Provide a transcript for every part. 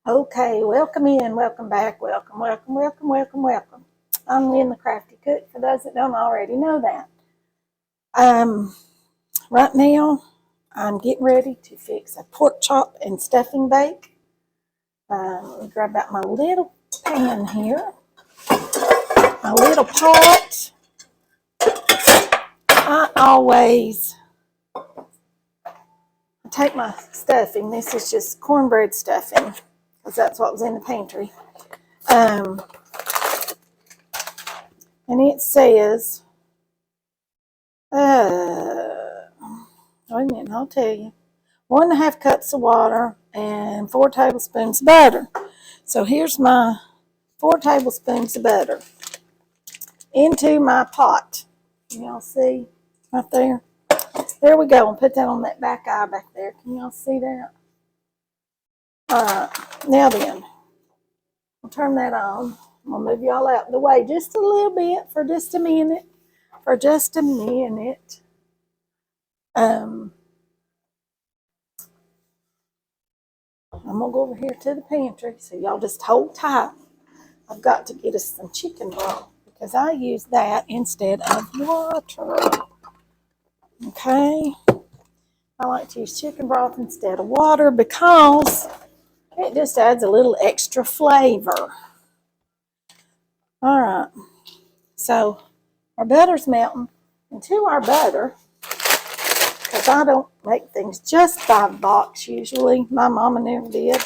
Okay, welcome in, welcome back, welcome, welcome, welcome, welcome, welcome. I'm Lynn the Crafty Cook, for those that don't already know that. Right now, I'm getting ready to fix a pork chop and stuffing bake. Let me grab out my little pan here, my little pot. I always take my stuffing. This is just cornbread stuffing, because that's what was in the pantry. And it says, wait a minute, I'll tell you. 1.5 cups of water and 4 tablespoons of butter. So here's my 4 tablespoons of butter into my pot. Can y'all see right there? There we go. I'll put that on that back eye back there. Can y'all see that? All right. Now then, I'll turn that on. I'm going to move y'all out of the way just a little bit for just a minute. For just a minute. I'm going to go over here to the pantry, so y'all just hold tight. I've got to get us some chicken broth because I use that instead of water. Okay? I like to use chicken broth instead of water because it just adds a little extra flavor. All right. So our butter's melting. And to our butter, because I don't make things just by the box usually. My mama never did.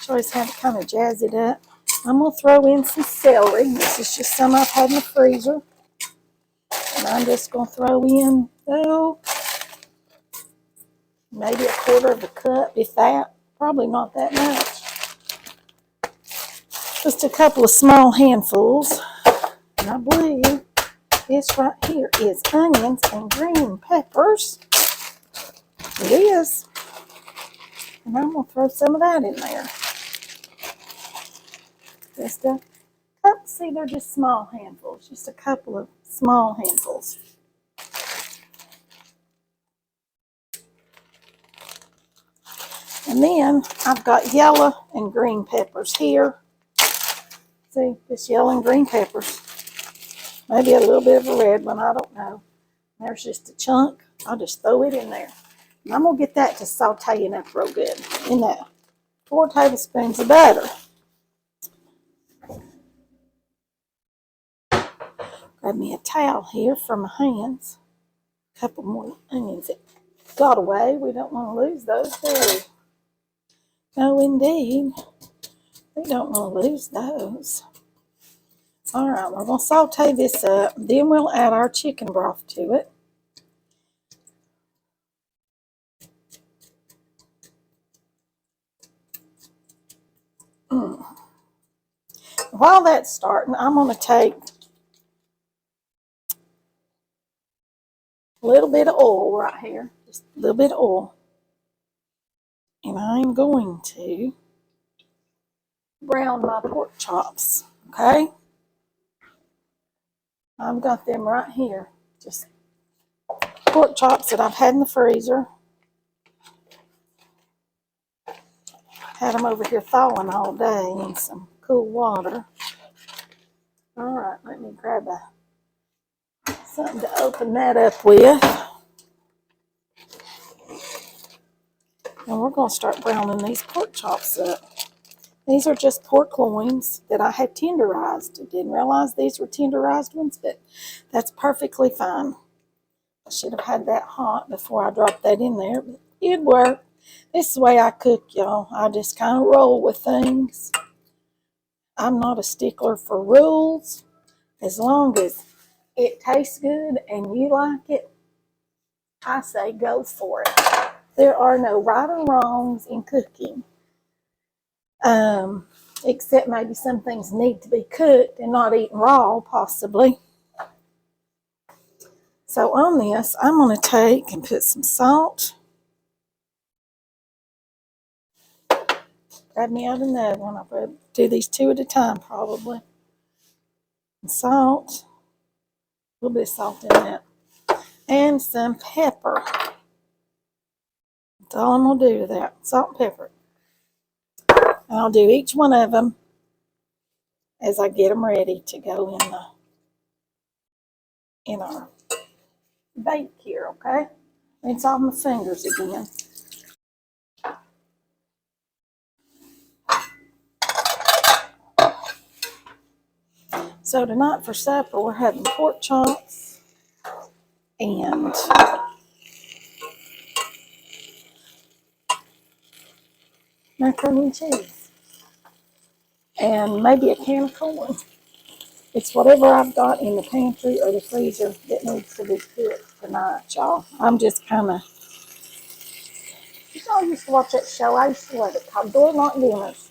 She always had to kind of jazz it up. I'm going to throw in some celery. This is just some I've had in the freezer. And I'm just going to throw in, maybe 1/4 cup, if that. Probably not that much. Just a couple of small handfuls. And I believe this right here is onions and green peppers. It is. And I'm going to throw some of that in there. Just a couple. See, they're just small handfuls. Just a couple of small handfuls. And then I've got yellow and green peppers here. See, just yellow and green peppers. Maybe a little bit of a red one, I don't know. There's just a chunk. I'll just throw it in there. And I'm going to get that to sauteing up real good in that 4 tablespoons of butter. Grab me a towel here for my hands. A couple more onions that got away. We don't want to lose those, do we? No, indeed. We don't want to lose those. All right, we're going to saute this up. Then we'll add our chicken broth to it. While that's starting, I'm going to take a little bit of oil right here. Just a little bit of oil. And I'm going to brown my pork chops, okay? I've got them right here. Just pork chops that I've had in the freezer. Had them over here thawing all day in some cool water. All right, let me grab something to open that up with. And we're going to start browning these pork chops up. These are just pork loins that I had tenderized. I didn't realize these were tenderized ones, but that's perfectly fine. I should have had that hot before I dropped that in there, but it'd work. This is the way I cook, y'all. I just kind of roll with things. I'm not a stickler for rules. As long as it tastes good and you like it, I say go for it. There are no right or wrongs in cooking. Except maybe some things need to be cooked and not eaten raw, possibly. So on this, I'm going to take and put some salt. Grab me out another one. I'll do these 2 at a time, probably. And salt. A little bit of salt in that. And some pepper. That's all I'm going to do with that. Salt and pepper. And I'll do each one of them as I get them ready to go in our bake here, okay? Rinse off my fingers again. So tonight for supper, we're having pork chops and macaroni and cheese and maybe a can of corn. It's whatever I've got in the pantry or the freezer that needs to be cooked tonight, y'all. I'm just kind of, I used to watch that show. I used to love it, called Door Knock Dinners.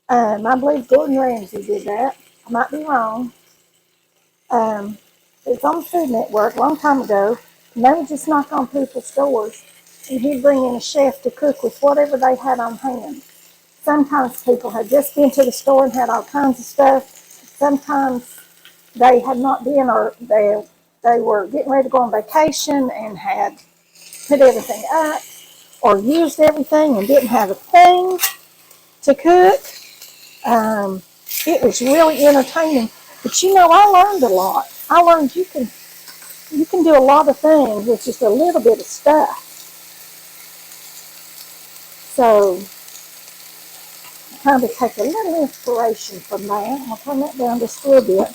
I believe Gordon Ramsay did that. I might be wrong. It's on the Food Network a long time ago. And they would just knock on people's doors and he'd bring in a chef to cook with whatever they had on hand. Sometimes people had just been to the store and had all kinds of stuff. Sometimes they had not been, or they were getting ready to go on vacation and had put everything up or used everything and didn't have a thing to cook. It was really entertaining. But I learned a lot. I learned you can do a lot of things with just a little bit of stuff. So I kind of take a little inspiration from that. I'll turn that down just a little bit.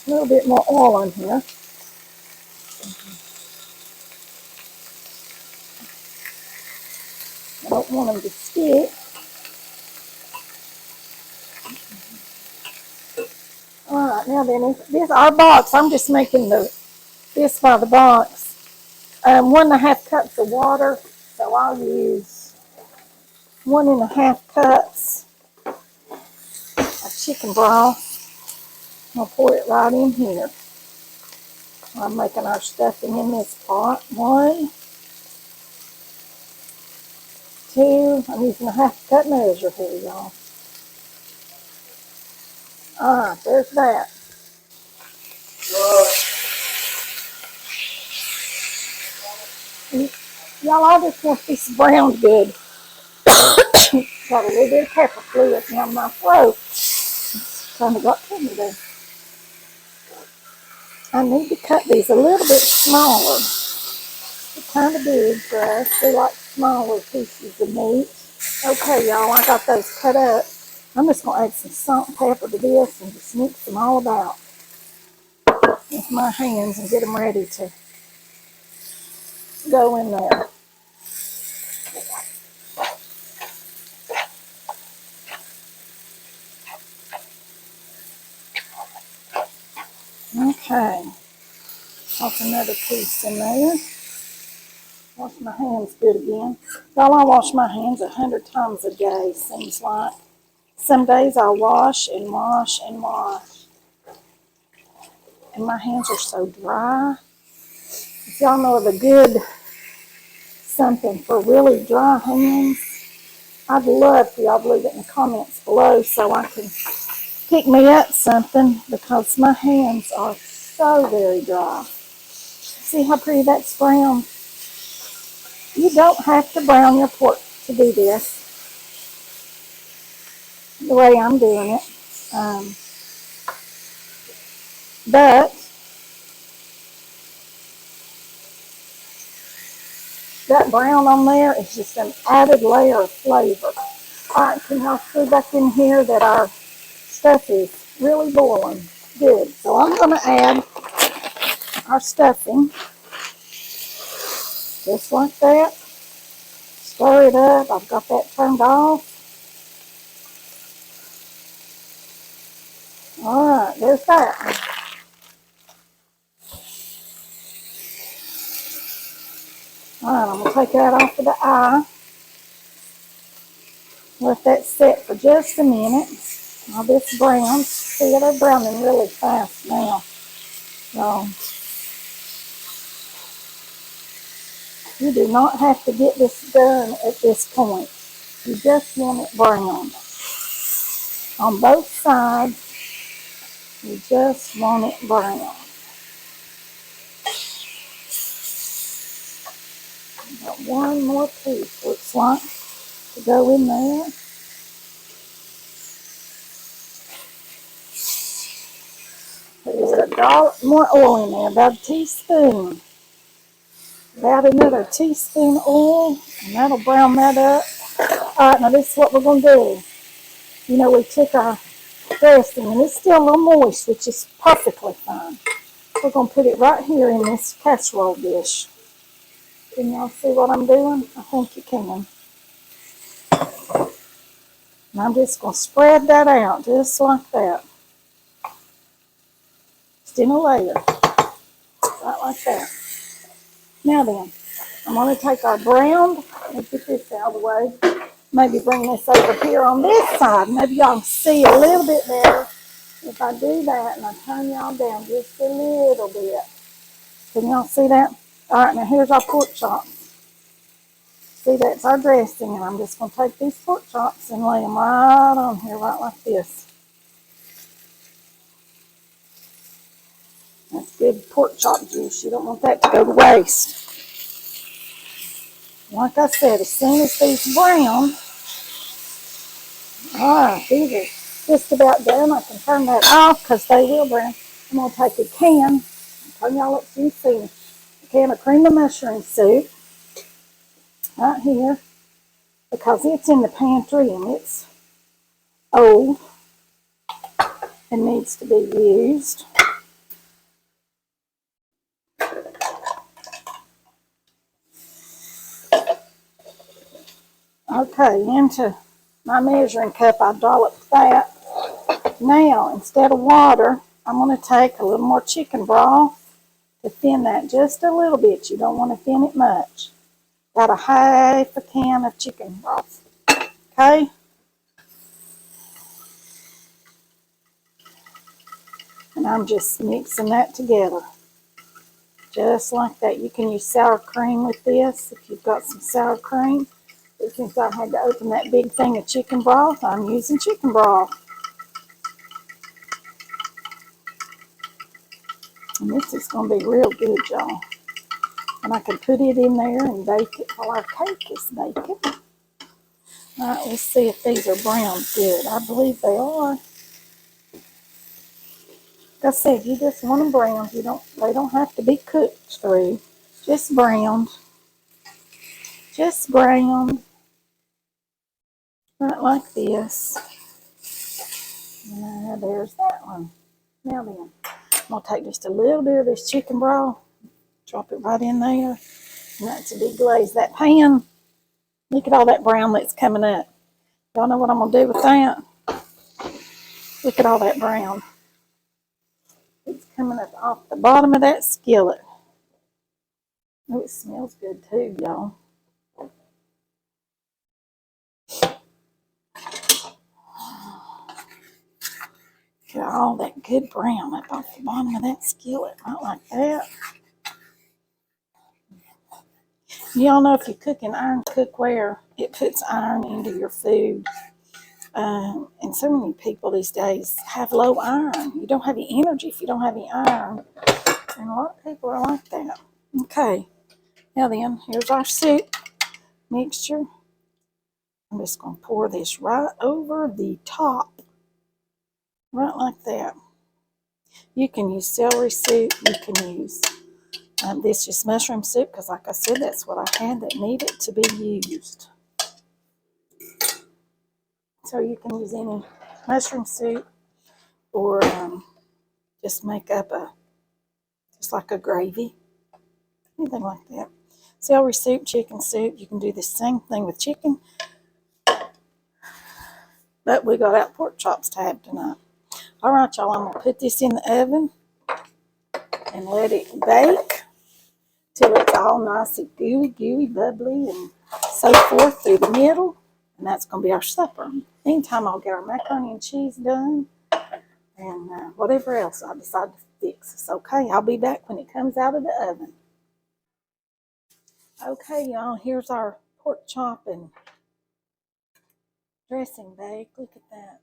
A little bit more oil in here. I don't want them to stick. All right, now then, this our box. I'm just making this by the box. 1.5 cups of water, so I'll use 1.5 cups of chicken broth. I'll pour it right in here. I'm making our stuffing in this pot. 1, 2. I'm using a 1/2 cup measure here, y'all. All right, there's that. Y'all, I just want this browned good. Got a little bit of pepper fluid down my throat. Kind of got to me there. I need to cut these a little bit smaller. They're kind of big for us. They like smaller pieces of meat. Okay, y'all, I got those cut up. I'm just going to add some salt and pepper to this and just mix them all about with my hands and get them ready to go in there. Okay, toss another piece in there. Wash my hands good again. Y'all, I wash my hands 100 times a day, seems like. Some days I wash and wash and wash. And my hands are so dry. If y'all know of a good something for really dry hands, I'd love for y'all to leave it in the comments below so I can pick me up something because my hands are so very dry. See how pretty that's brown? You don't have to brown your pork to do this the way I'm doing it. But that brown on there is just an added layer of flavor. All right, can y'all see back in here that our stuff is really boiling good? So I'm going to add our stuffing just like that. Stir it up. I've got that turned off. All right, there's that. All right, I'm going to take that off of the eye. Let that set for just a minute. All this brown. See, they're browning really fast now. So you do not have to get this done at this point. You just want it brown. On both sides, you just want it brown. Got one more piece, looks like. to go in there. There's a dollop more oil in there, about a teaspoon. About another teaspoon oil, and that'll brown that up. All right, now this is what we're going to do. You know, we took our dressing, and it's still a little moist, which is perfectly fine. We're going to put it right here in this casserole dish. Can y'all see what I'm doing? I think you can. And I'm just going to spread that out just like that. Just in a layer. Right like that. Now then, I'm going to take our brown, let me get this out of the way. Maybe bring this over here on this side. Maybe y'all can see a little bit better if I do that and I turn y'all down just a little bit. Can y'all see that? All right, now here's our pork chops. See, that's our dressing, and I'm just going to take these pork chops and lay them right on here, right like this. That's good pork chop juice. You don't want that to go to waste. Like I said, as soon as these brown, these are just about done. I can turn that off because they will brown. I'm going to take a can, I'll turn y'all up so you see a can of cream of mushroom soup right here because it's in the pantry and it's old and needs to be used. Okay, into my measuring cup, I dolloped that. Now, instead of water, I'm going to take a little more chicken broth to thin that just a little bit. You don't want to thin it much. Got a half a can of chicken broth. Okay? And I'm just mixing that together. Just like that. You can use sour cream with this if you've got some sour cream. But since I had to open that big thing of chicken broth, I'm using chicken broth. And this is going to be real good, y'all. And I can put it in there and bake it while our cake is baking. All right, let's see if these are browned good. I believe they are. Like I said, you just want them browned. They don't have to be cooked through. Just browned. Just browned. Right like this. There's that one. Now then, I'm going to take just a little bit of this chicken broth. Drop it right in there. And that's to deglaze that pan. Look at all that brown that's coming up. Y'all know what I'm going to do with that? Look at all that brown. It's coming up off the bottom of that skillet. Oh, it smells good too, y'all. Get all that good brown up off the bottom of that skillet, right like that. Y'all know if you cook in iron cookware, it puts iron into your food. And so many people these days have low iron. You don't have any energy if you don't have any iron. And a lot of people are like that. Okay, now then, here's our soup mixture. I'm just going to pour this right over the top. Right like that. You can use celery soup. You can use this just mushroom soup because, like I said, that's what I had that needed to be used. So you can use any mushroom soup or just make up just like a gravy, anything like that. Celery soup, chicken soup. You can do the same thing with chicken. But we got out pork chops to have tonight. All right, y'all, I'm going to put this in the oven and let it bake till it's all nice and gooey, bubbly, and so forth through the middle. And that's going to be our supper. Meantime, I'll get our macaroni and cheese done and whatever else I decide to fix. It's okay. I'll be back when it comes out of the oven. Okay, y'all, here's our pork chop and dressing bake. Look at that.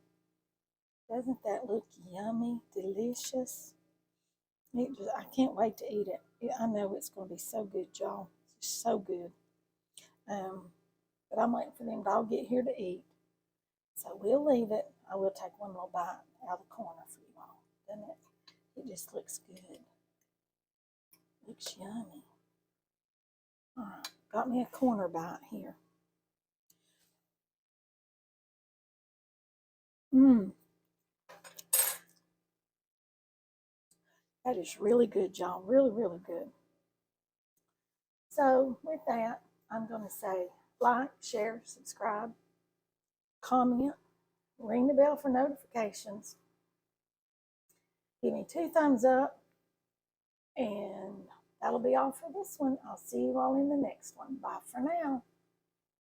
Doesn't that look yummy, delicious? I can't wait to eat it. I know it's going to be so good, y'all. It's so good. But I'm waiting for them to all get here to eat. So we'll leave it. I will take one little bite out of the corner for you all. Doesn't it? It just looks good. Looks yummy. All right, got me a corner bite here. Mmm. That is really good, y'all. Really, really good. So with that, I'm going to say like, share, subscribe, comment, ring the bell for notifications. Give me 2 thumbs up, and that'll be all for this one. I'll see you all in the next one. Bye for now.